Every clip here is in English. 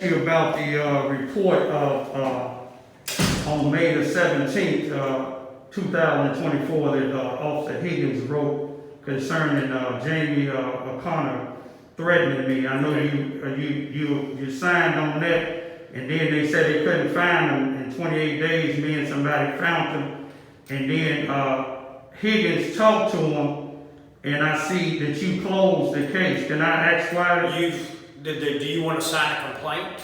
You about the report of on May the 17th, 2024 that Officer Higgins wrote concerning Jamie O'Connor threatening me. I know you signed on that, and then they said they couldn't find him in 28 days. Me and somebody found him, and then Higgins talked to him, and I see that you closed the case. Can I ask why? Do you want to sign a complaint?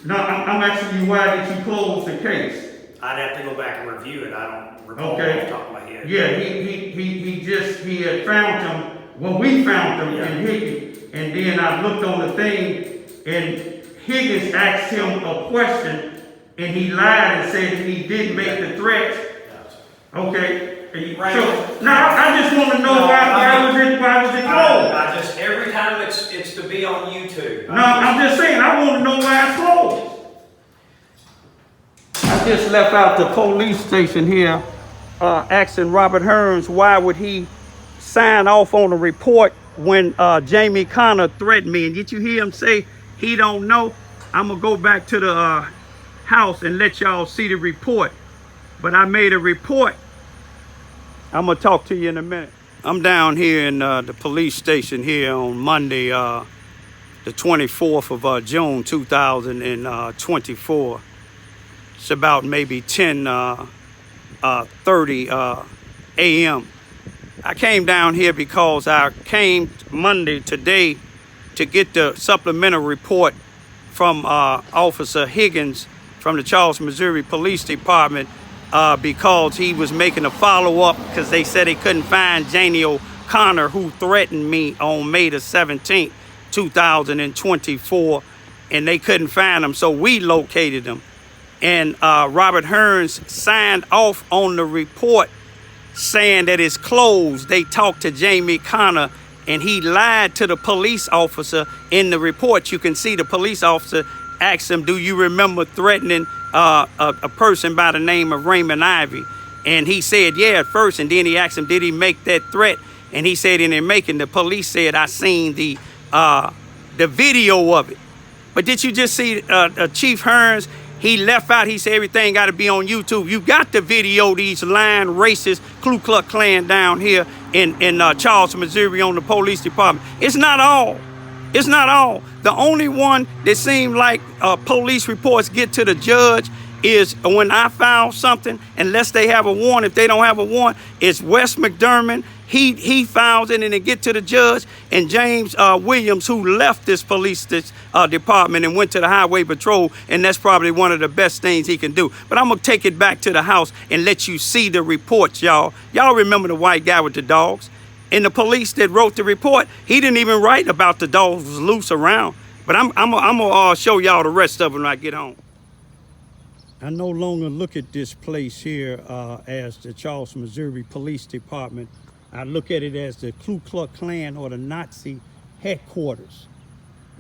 No, I'm asking you, why did you close the case? I'd have to go back and review it. I don't recall off Okay. the top of my head. Yeah, he had found him. Well, we found him in Higgins, and then I looked on the thing, and Higgins asked him a question, and he lied and said that he didn't make the threat. Okay. So now I just want to know why was it closed? Every time it's to be on YouTube. No, I'm just saying, I want to know why it's closed. I just left out the police station here, asking Robert Hearns why would he sign off on a report when Jamie Connor threatened me. And did you hear him say he don't know? I'm going to go back to the house and let y'all see the report. But I made a report. I'm going to talk to you in a minute. I'm down here in the police station here on Monday, the 24th of June, 2024. It's about maybe 10:30 a.m. I came down here because I came Monday today to get the supplemental report from Officer Higgins from the Charles, Missouri Police Department, because he was making a follow-up because they said they couldn't find Jamie O'Connor, who threatened me on May the 17th, 2024, and they couldn't find him, so we located him. And Robert Hearns signed off on the report saying that it's closed. They talked to Jamie Connor, and he lied to the police officer. In the report, you can see the police officer asked him, do you remember threatening a person by the name of Raymond Ivy? And he said, yeah, at first. And then he asked him, did he make that threat? And he said, in their making, the police said, I seen the video of it. But did you just see Chief Hearns? He left out, he said everything got to be on YouTube. You got the video, these lying racist Ku Klux Klan down here in Charles, Missouri on the police department. It's not all. It's not all. The only one that seemed like police reports get to the judge is when I found something, unless they have a warrant. If they don't have a warrant, it's Wes McDermott. He files it and it get to the judge. And James Williams, who left this police department and went to the highway patrol, and that's probably one of the best things he can do. But I'm going to take it back to the house and let you see the reports, y'all. Y'all remember the white guy with the dogs? And the police that wrote the report, he didn't even write about the dogs was loose around. But I'm gonna show y'all the rest of them when I get home. I no longer look at this place here as the Charles, Missouri Police Department. I look at it as the Ku Klux Klan or the Nazi headquarters.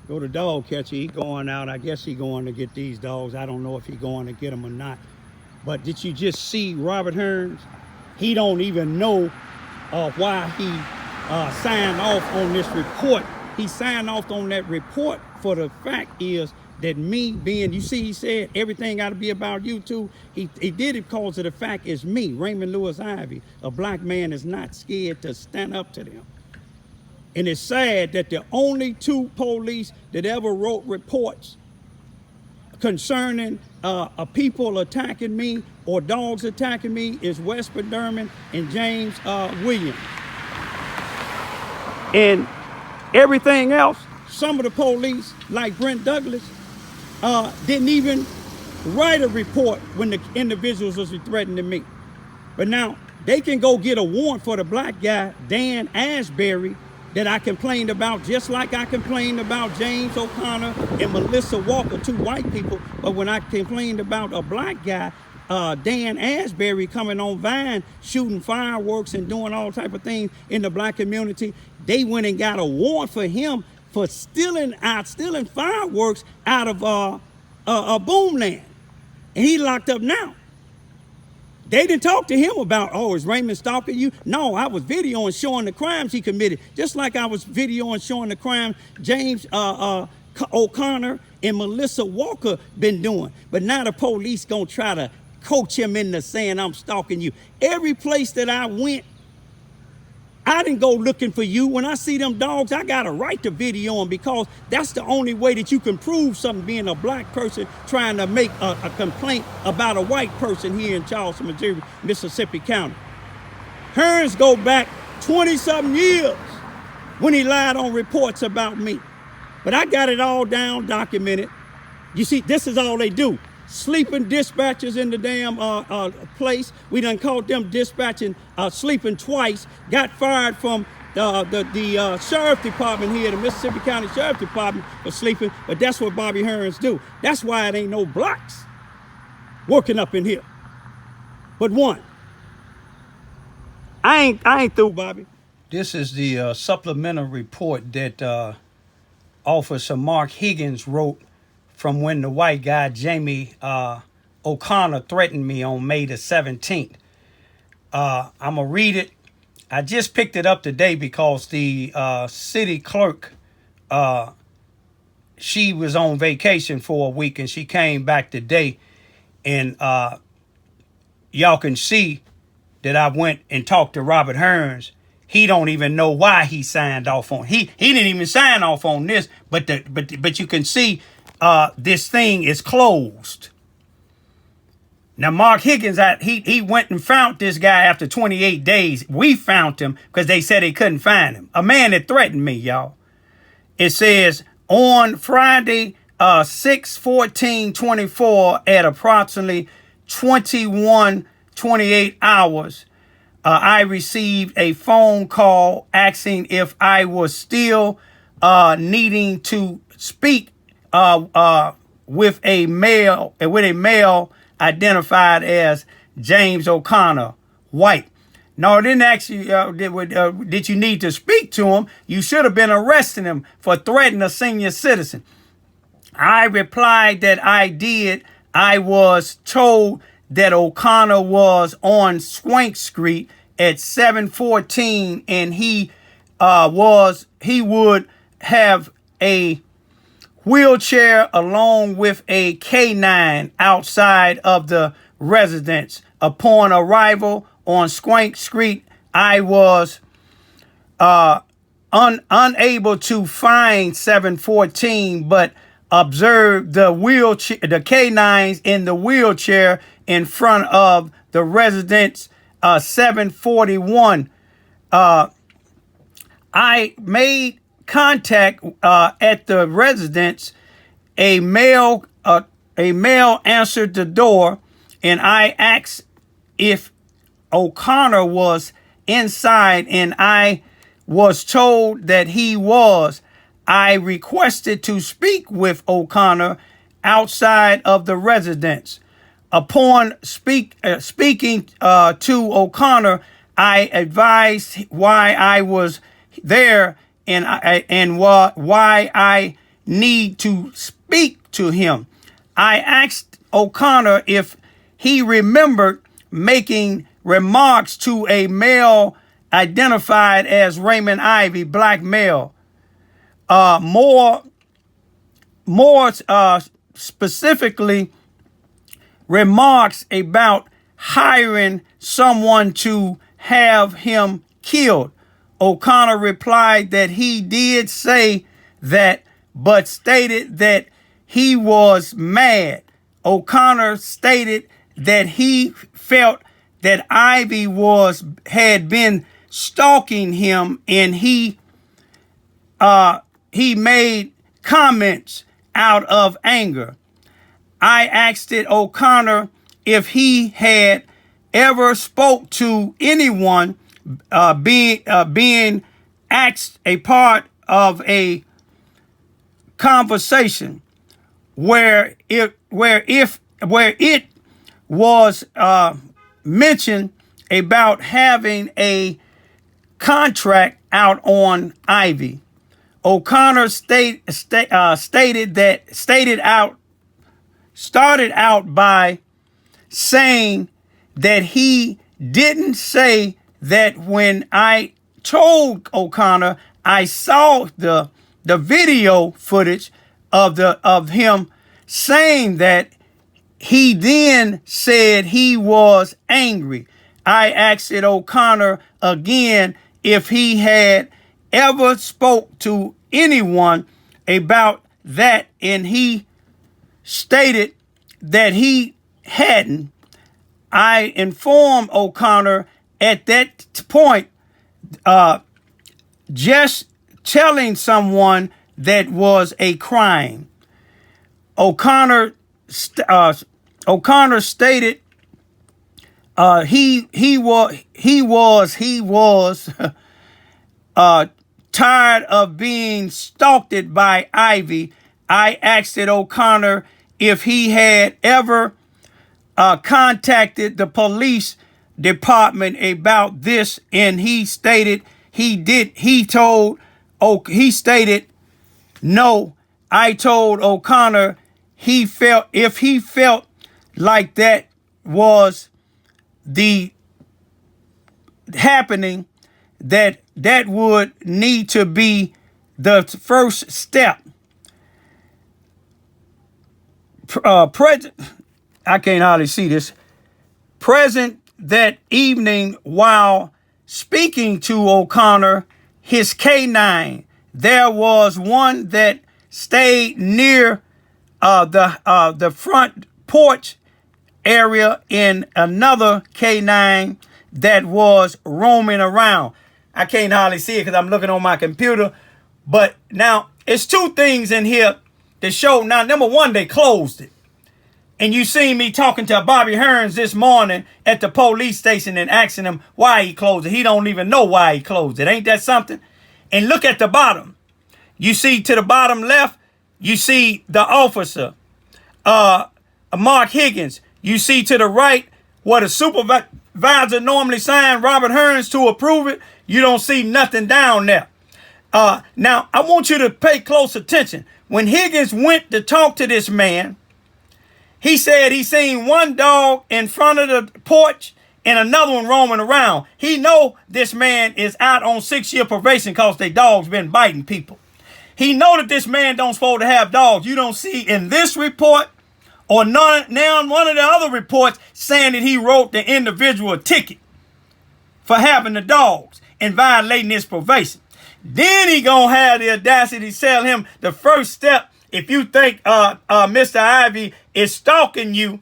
Go to dog catcher, he going out. I guess he going to get these dogs. I don't know if he going to get them or not. But did you just see Robert Hearns? He don't even know why he signed off on this report. He signed off on that report for the fact is that me being, you see, he said everything got to be about YouTube. He did it because of the fact is me, Raymond Lewis Ivy, a black man is not scared to stand up to them. And it's sad that the only two police that ever wrote reports concerning people attacking me or dogs attacking me is Wes McDermott and James Williams. And everything else, some of the police, like Brent Douglas, didn't even write a report when the individuals was threatening me. But now they can go get a warrant for the black guy, Dan Asbury, that I complained about, just like I complained about James O'Connor and Melissa Walker, two white people. But when I complained about a black guy, Dan Asbury coming on Vine, shooting fireworks and doing all type of things in the black community, they went and got a warrant for him for stealing fireworks out of Boomland. And he locked up now. They didn't talk to him about, oh, is Raymond stalking you? No, I was videoing showing the crimes he committed, just like I was videoing showing the crime James O'Connor and Melissa Walker been doing. But now the police gonna try to coach him into saying I'm stalking you. Every place that I went, I didn't go looking for you. When I see them dogs, I got a right to video them because that's the only way that you can prove something, being a black person trying to make a complaint about a white person here in Charleston, Missouri, Mississippi County. Hearns go back 20-something years when he lied on reports about me. But I got it all down, documented. You see, this is all they do. Sleeping dispatchers in the damn place. We done caught them dispatching, sleeping twice. Got fired from the sheriff department here, the Mississippi County Sheriff Department, for sleeping. But that's what Bobby Hearns do. That's why it ain't no blacks working up in here. But one, I ain't through, Bobby. This is the supplemental report that Officer Mark Higgins wrote from when the white guy, Jamie O'Connor, threatened me on May the 17th. I'm going to read it. I just picked it up today because the city clerk, she was on vacation for a week and she came back today. And y'all can see that I went and talked to Robert Hearns. He don't even know why he signed off on. He didn't even sign off on this, but you can see this thing is closed. Now, Mark Higgins, he went and found this guy after 28 days. We found him because they said they couldn't find him. A man that threatened me, y'all. It says, on Friday, 6/14/24 at approximately 21:28 hours, I received a phone call asking if I was still needing to speak with a male identified as James O'Connor, white. No, it didn't ask you, did you need to speak to him? You should have been arresting him for threatening a senior citizen. I replied that I did. I was told that O'Connor was on Swank Street at 7:14 and he would have a wheelchair along with a K9 outside of the residence. Upon arrival on Swank Street, I was unable to find 714, but observed the K9s in the wheelchair in front of the residence. 741. I made contact at the residence. A male answered the door, and I asked if O'Connor was inside, and I was told that he was. I requested to speak with O'Connor outside of the residence. Upon speaking to O'Connor, I advised why I was there and why I need to speak to him. I asked O'Connor if he remembered making remarks to a male identified as Raymond Ivy, black male. More specifically, remarks about hiring someone to have him killed. O'Connor replied that he did say that, but stated that he was mad. O'Connor stated that he felt that Ivy had been stalking him, and he made comments out of anger. I asked O'Connor if he had ever spoke to anyone being asked a part of a conversation where it was mentioned about having a contract out on Ivy. O'Connor started out by saying that he didn't say that. When I told O'Connor I saw the video footage of him saying that, he then said he was angry. I asked O'Connor again if he had ever spoke to anyone about that, and he stated that he hadn't. I informed O'Connor at that point, just telling someone that was a crime. O'Connor stated he was tired of being stalked by Ivy. I asked O'Connor if he had ever contacted the police department about this, and he stated he did. He stated no. I told O'Connor he felt like that was the happening, that would need to be the first step. I can't hardly see this. Present that evening while speaking to O'Connor, his K9, there was one that stayed near the front porch area, in another K9 that was roaming around. I can't hardly see it because I'm looking on my computer. But now, it's two things in here that show. Now, number one, they closed it. And you seen me talking to Bobby Hearns this morning at the police station and asking him why he closed it. He don't even know why he closed it. Ain't that something? And look at the bottom. You see to the bottom left, you see the officer, Mark Higgins. You see to the right where the supervisor normally signed Robert Hearns to approve it. You don't see nothing down there. Now, I want you to pay close attention. When Higgins went to talk to this man, he said he seen one dog in front of the porch and another one roaming around. He know this man is out on 6-year probation because their dog's been biting people. He know that this man don't supposed to have dogs. You don't see in this report or none, now one of the other reports saying that he wrote the individual a ticket for having the dogs and violating his probation. Then he gonna have the audacity to tell him the first step. If you think Mr. Ivy is stalking you,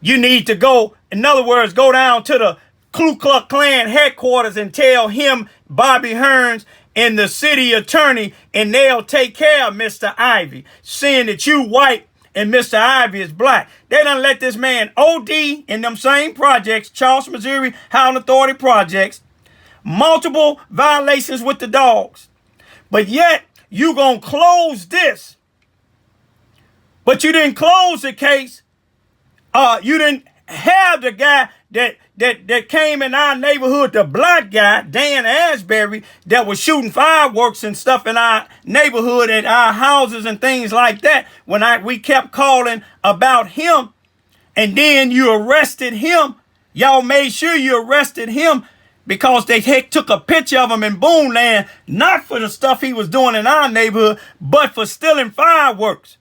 you need to go, in other words, go down to the Ku Klux Klan headquarters and tell him, Bobby Hearns, and the city attorney, and they'll take care of Mr. Ivy, seeing that you white and Mr. Ivy is black. They done let this man OD in them same projects, Charles, Missouri Housing Authority projects, multiple violations with the dogs. But yet, you gonna close this. But you didn't close the case. You didn't have the guy that came in our neighborhood, the black guy, Dan Asbury, that was shooting fireworks and stuff in our neighborhood at our houses and things like that. When we kept calling about him, and then you arrested him. Y'all made sure you arrested him because they took a picture of him in Boonland, not for the stuff he was doing in our neighborhood, but for stealing fireworks.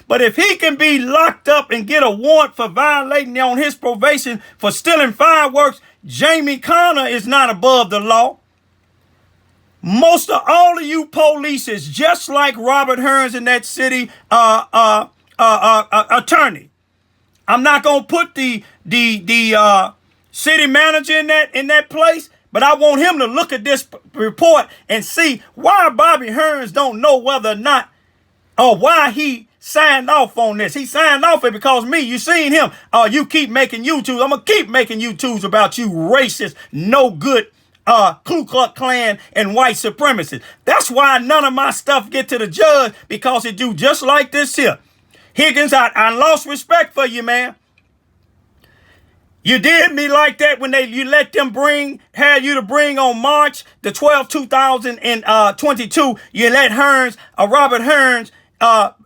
But if he can be locked up and get a warrant for violating on his probation for stealing fireworks, Jamie Connor is not above the law. Most of all of you police is just like Robert Hearns in that city attorney. I'm not gonna put the city manager in that place, but I want him to look at this report and see why Bobby Hearns don't know whether or not, or why he signed off on this. He signed off it because me, you seen him. You keep making YouTubes. I'm going to keep making YouTubes about you racist, no good, Ku Klux Klan and white supremacists. That's why none of my stuff get to the judge, because it do just like this here. Higgins, I lost respect for you, man. You did me like that when you let them had you to bring on March the 12th, 2022. You let Robert Hearns,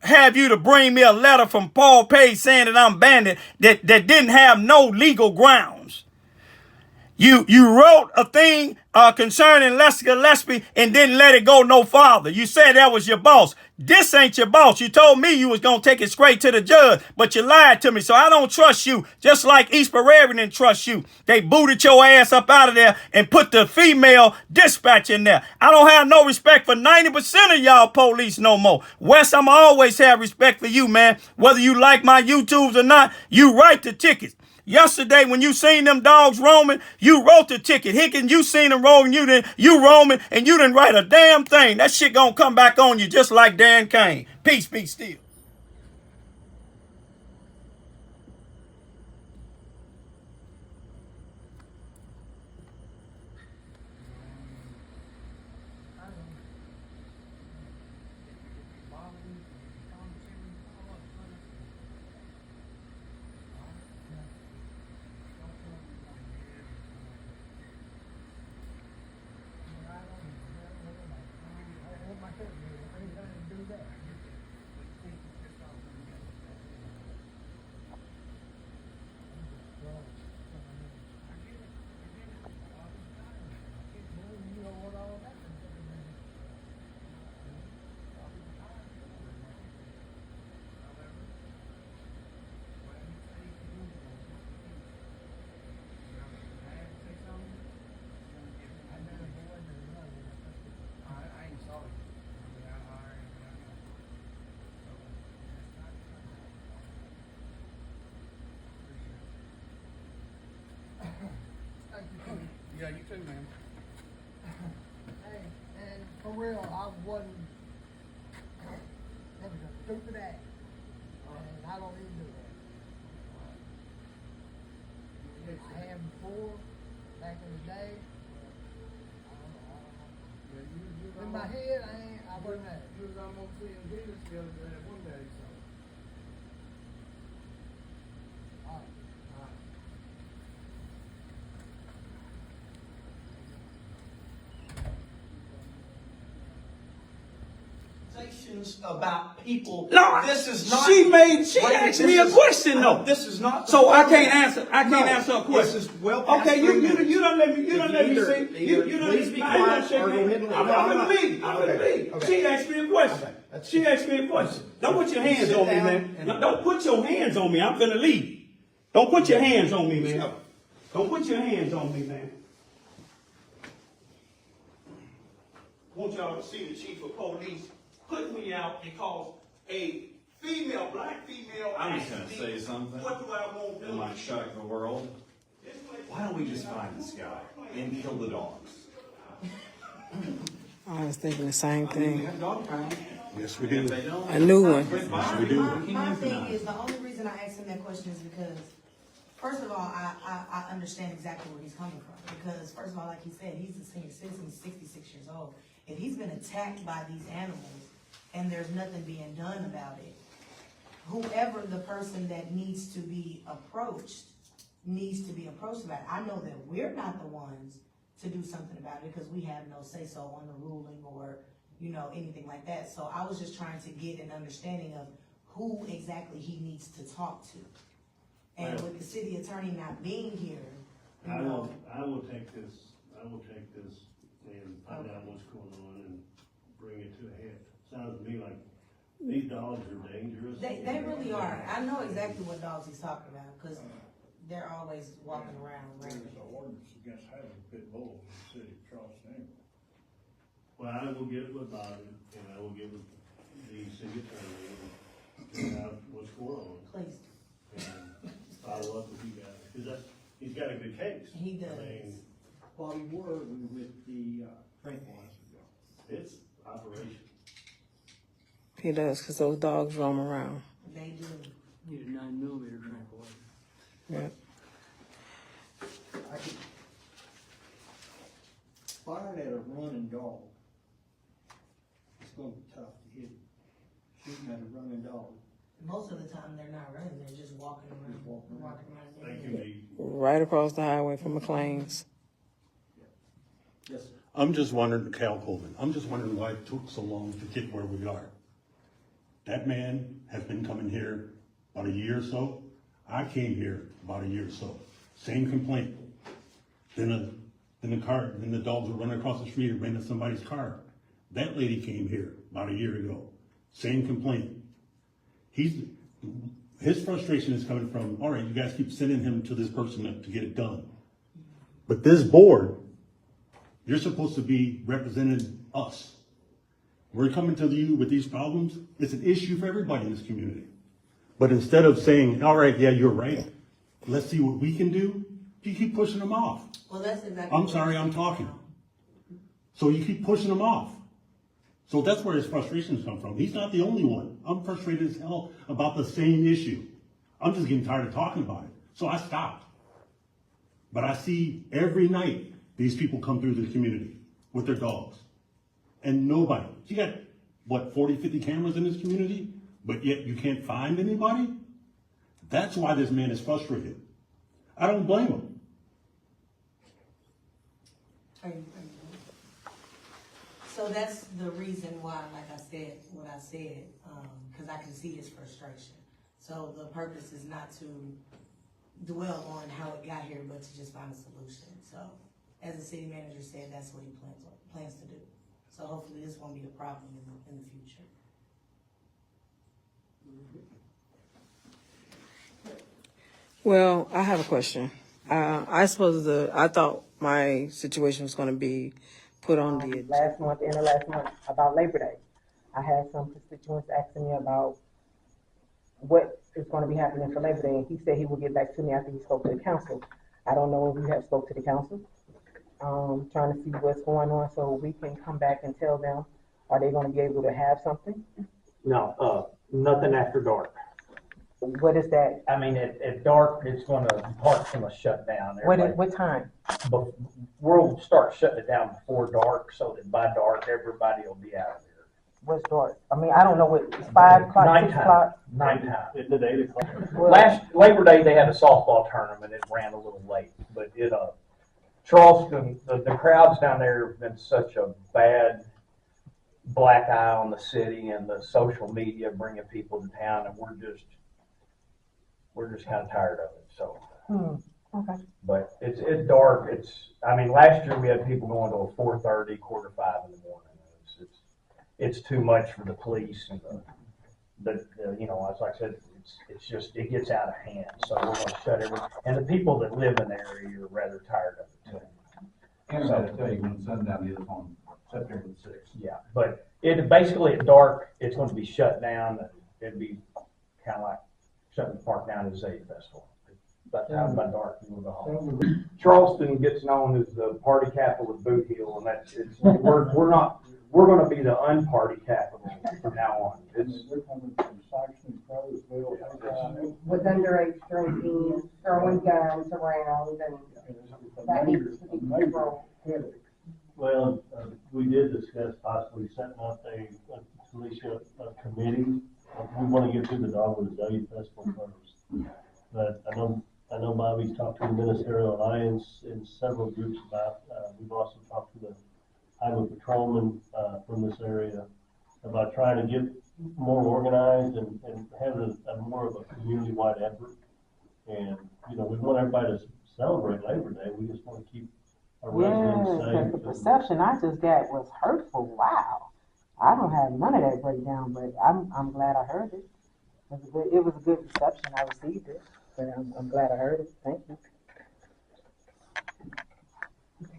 have you to bring me a letter from Paul Page saying that I'm bandit that didn't have no legal grounds. You wrote a thing concerning Lester Gillespie and didn't let it go no farther. You said that was your boss. This ain't your boss. You told me you was going to take it straight to the judge, but you lied to me, so I don't trust you, just like East Prairie didn't trust you. They booted your ass up out of there and put the female dispatch in there. I don't have no respect for 90% of y'all police no more. Wes, I'ma always have respect for you, man. Whether you like my YouTubes or not, you write the tickets. Yesterday, when you seen them dogs roaming, you wrote the ticket. Hickens, you seen them roaming, you roaming, and you didn't write a damn thing. That shit gonna come back on you just like Dan Kane. Peace, be still. Yeah, you too, man. Hey, and for real, I wasn't. That was a stupid act, and I don't even do that. I had before, back in the day. In my head, I wasn't there. You was almost seeing Jesus the other day, one day, so. All right. About people. No, this is not. She asked me a question though. This is not. So I can't answer. I can't answer a question. This is well past okay, you 3 minutes. you don't let me. You don't let me Either- see. You don't please let be me. I ain't quiet gonna or go ahead and leave. I'm gonna leave. I'm gonna Okay, leave. okay. She asked me a question. Okay, that's- She asked me a question. Don't put your hands Sit on me, down man. and- No, don't put your hands on me. I'm gonna leave. Don't put your hands on me, man. No. Don't put your hands on me, man. I want y'all to see the chief of police put me out because a black female. I'm just gonna asked me, say something What do I want that done? might shock the world. Why don't we just find this guy and kill the dogs? I was thinking the same We thing. have dog pound. Yes, we If do. they don't, A new one. quit buying Yes, we do. them. We can My thing euthanize. is, the only reason I asked him that question is because, first of all, I understand exactly where he's coming from. Because, first of all, like he said, he's a senior citizen, he's 66 years old. If he's been attacked by these animals and there's nothing being done about it, whoever the person that needs to be approached about it. I know that we're not the ones to do something about it because we have no say-so on the ruling or, anything like that. So I was just trying to get an understanding of who exactly he needs to talk to. And with the city attorney not being here, I will take this and find out what's going on and bring it to a head. Sounds to me like these dogs are dangerous. they really are. I know exactly what dogs he's talking about because they're always walking around. There's an ordinance against having pit bulls in the city of Charleston anyway. Well, I will get with Bobby and I will get with the city attorney and figure out what's going on Please, and follow up with you guys. Cause he's got a good case. he does. I mean, Bobby, where are we with the tranquilizer? it's operation. He does, because those dogs roam around. They do. Need a 9mm tranquilizer. Yeah. Firing at a running dog, it's gonna be tough to hit him. Shooting at a running dog. Most of the time, they're not running. They're just walking around. Just walking around. They can be. Right across the highway from McLean's. Yes, sir. I'm just wondering, Cal Coleman, I'm just wondering why it took so long to get where we are. That man has been coming here about a year or so. I came here about a year or so. Same complaint. Then the dogs were running across the street and ran into somebody's car. That lady came here about a year ago, same complaint. His frustration is coming from, all right, you guys keep sending him to this person to get it done. But this board, you're supposed to be representing us. We're coming to you with these problems. It's an issue for everybody in this community. But instead of saying, all right, yeah, you're right, let's see what we can do, you keep pushing them off. Well, that's exactly. I'm sorry, I'm talking. So you keep pushing them off. So that's where his frustrations come from. He's not the only one. I'm frustrated as hell about the same issue. I'm just getting tired of talking about it. So I stopped. But I see every night these people come through the community with their dogs. And nobody. You got, what, 40, 50 cameras in this community? But yet you can't find anybody? That's why this man is frustrated. I don't blame him. So that's the reason why, like I said, what I said, because I can see his frustration. So the purpose is not to dwell on how it got here, but to just find a solution. So as the city manager said, that's what he plans to do. So hopefully this won't be a problem in the future. Well, I have a question. I thought my situation was going to be put on the last month, end of last month, about Labor Day. I had some constituents asking me about what is going to be happening for Labor Day, and he said he would get back to me after he spoke to the council. I don't know if you have spoke to the council. Trying to see what's going on so we can come back and tell them, are they going to be able to have something? No, nothing after dark. What is that? I mean, at dark, park's gonna shut down. What time? But we'll start shutting it down before dark, so that by dark, everybody will be out of there. What's dark? I mean, I don't know what, it's 5 o'clock, 6 o'clock? Nighttime. It's at 8 o'clock. Last Labor Day, they had a softball tournament. It ran a little late, but Charleston, the crowds down there have been such a bad black eye on the city and the social media bringing people to town, and we're just kind of tired of it. So, Okay. but it's dark. I mean, last year we had people going to 4:30, 4:45 in the morning. It's too much for the police and the as I said, it gets out of hand. So we're going to shut everything. And the people that live in the area are rather tired of it too. And I'll tell you when sundown is on September the 6th. Yeah, but basically at dark, it's going to be shut down, and it'd be kind of like shutting the park down at the Zay Festival. By dark, you'll go home. Charleston gets known as the party capital of Boot Hill, and we're going to be the unparty capital from now on. They're coming from Saxon, Crowersville, With underage drinking, throwing guns around, and that needs to be controlled. Well, we did discuss possibly setting up a committee. We want to get through the Dogwood Azalea Festival first. But I know Bobby's talked to the Ministerial Alliance and several groups about, we've also talked to the highway patrolman from this area about trying to get more organized and have a more of a community-wide effort. And, we want everybody to celebrate Labor Day. We just want to keep our residents safe. The perception I just got was hurtful. Wow. I don't have none of that breakdown, but I'm glad I heard it. It was a good reception. I received it, but I'm glad I heard it. Thank you.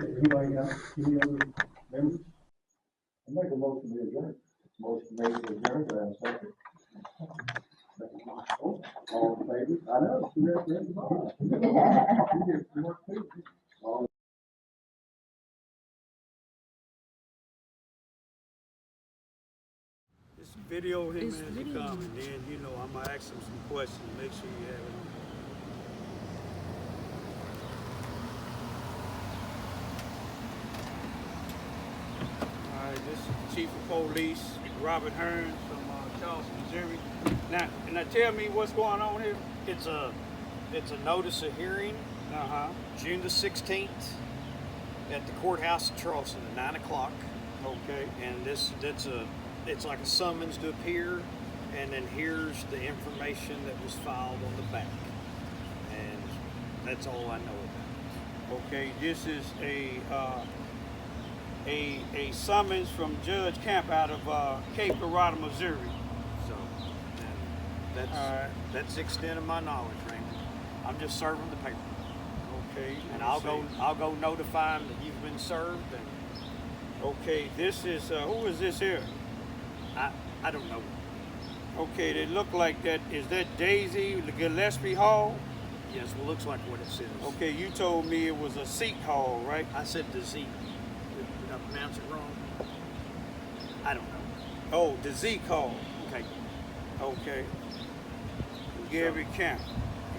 Okay, anybody else? Any other members? I make a motion to adjourn. Motion made to adjourn, do I have a second? All in favor? I know, you have to vote. You work too. All Just video him as he come, and then, I'm going to ask him some questions. Make sure you have it on. All right, this is the Chief of Police, Robert Hearns from Charleston, Missouri. Now tell me what's going on here. It's a notice of hearing, June the 16th at the courthouse in Charleston at 9 o'clock. Okay. And it's like a summons to appear, and then here's the information that was filed on the back. And that's all I know about Okay, this is a summons from Judge Camp out of Cape Girardeau, Missouri. So that's the extent of my knowledge, Raymond. I'm just serving the paper. Okay, And I'll go notify him that you've been served. And okay, this is who is this here? I don't know. Okay, they look like that. Is that Daisy Gillespie Hall? Yes, well, looks like what it says. Okay, you told me it was a Sikh hall, right? I said the Zeke. Did I pronounce it wrong? I don't know. Oh, the Zeke hall. Okay. Okay. Gary Camp.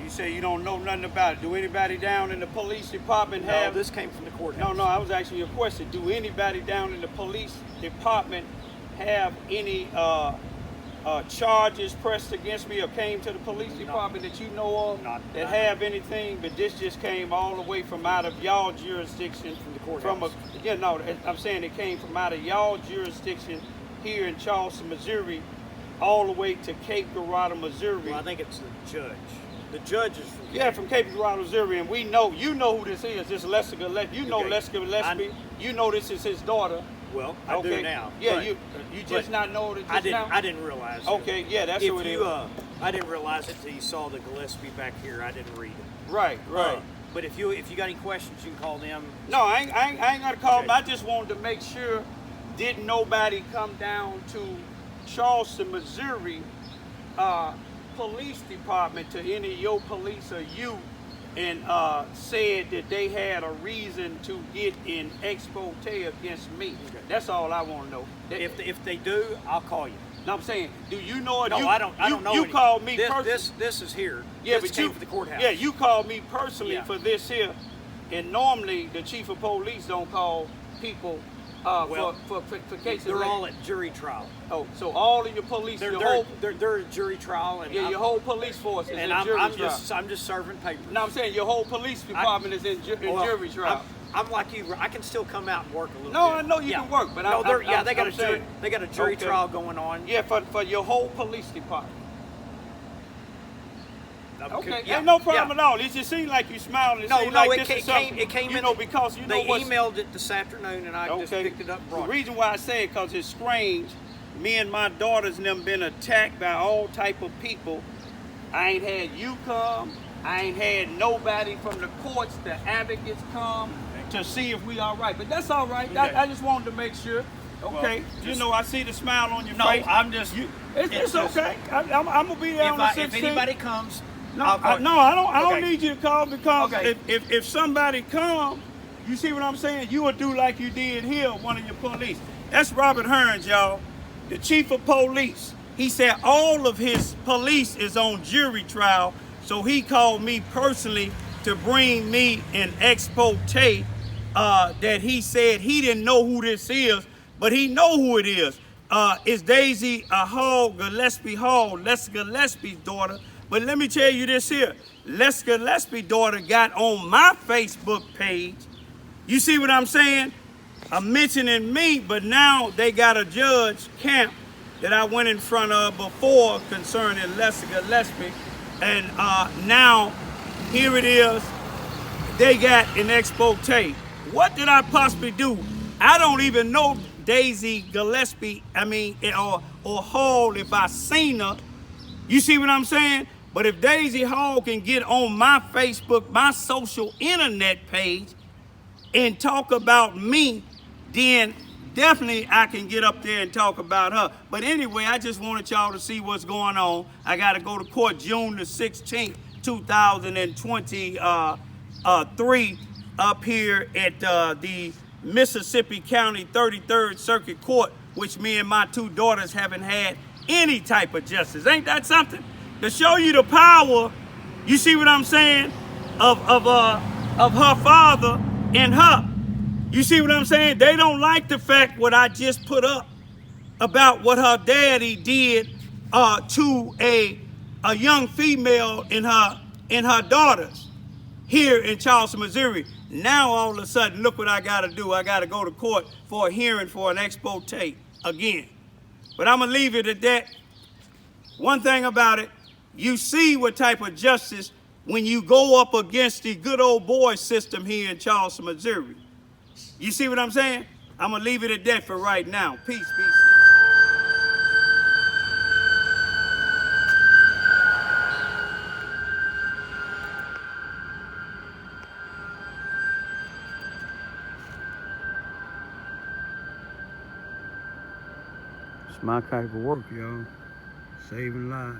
You say you don't know nothing about it. Do anybody down in the police department No, have? this came from the courthouse. No, I was asking you a question. Do anybody down in the police department have any charges pressed against me or came to the police department that you know of that have anything? But this just came all the way from out of y'all jurisdiction. From the courthouse. I'm saying it came from out of y'all jurisdiction here in Charleston, Missouri, all the way to Cape Girardeau, Missouri. Well, I think it's the judge. The judge is from from Cape Girardeau, Missouri, and you know who this is. This is Lester Gillespie. You know Lester Gillespie. You know this is his daughter. Well, I do now. Yeah, but, you just not know it just now? I didn't realize. Okay, yeah, that's what it is. I didn't realize it till you saw the Gillespie back here. I didn't read it. Right. But if you got any questions, you can call them. No, I ain't gonna call them. I just wanted to make sure didn't nobody come down to Charleston, Missouri, police department to any of your police or you and said that they had a reason to get in expose against me. Okay. That's all I want to know. If they do, I'll call you. No, I'm saying, do you know it? No, I don't know. You called me personally. This is here. Yeah, this but came from the courthouse. Yeah, you called me personally for this here, and normally the chief of police don't call people for cases. They're all at jury trial. Oh, so all of your police, they're at jury trial, and your whole police force is in jury trial. I'm just serving papers. No, I'm saying your whole police department is in jury trial. I'm like you. I can still come out and work a little bit. No, I know you can work, but they got a jury trial going on. Yeah, for your whole police department. Okay, yeah, ain't no problem at all. It just seemed like you smiling. It came in. Because they emailed it this afternoon, and I just picked it up and brought it. The reason why I say it, because it's strange. Me and my daughters and them been attacked by all type of people. I ain't had you come. I ain't had nobody from the courts, the advocates come to see if we all right. But that's all right. Okay. I just wanted to make sure. Okay, well, I see the smile on your face. No, I'm just. It's okay. I'm gonna be there on the 16th. If anybody comes. I don't need you to call because if somebody come, you see what I'm saying? You would do like you did here, one of your police. That's Robert Hearns, y'all, the chief of police. He said all of his police is on jury trial, so he called me personally to bring me an expose that he said he didn't know who this is, but he know who it is. It's Daisy Gillespie Hall, Lester Gillespie's daughter. But let me tell you this here. Lester Gillespie's daughter got on my Facebook page. You see what I'm saying? I'm mentioning me, but now they got a judge camp that I went in front of before concerning Lester Gillespie. And now, here it is. They got an expose. What did I possibly do? I don't even know Daisy Gillespie, or Hall if I seen her. You see what I'm saying? But if Daisy Hall can get on my Facebook, my social internet page, and talk about me, then definitely I can get up there and talk about her. But anyway, I just wanted y'all to see what's going on. I got to go to court June the 16th, 2023, up here at the Mississippi County 33rd Circuit Court, which me and my two daughters haven't had any type of justice. Ain't that something? To show you the power, you see what I'm saying, of her father and her. You see what I'm saying? They don't like the fact what I just put up about what her daddy did to a young female and her daughters here in Charleston, Missouri. Now all of a sudden, look what I got to do. I got to go to court for a hearing for an expose again. But I'm gonna leave it at that. One thing about it, you see what type of justice when you go up against the good old boy system here in Charleston, Missouri. You see what I'm saying? I'm going to leave it at that for right now. Peace, peace. It's my type of work, y'all. Saving lives.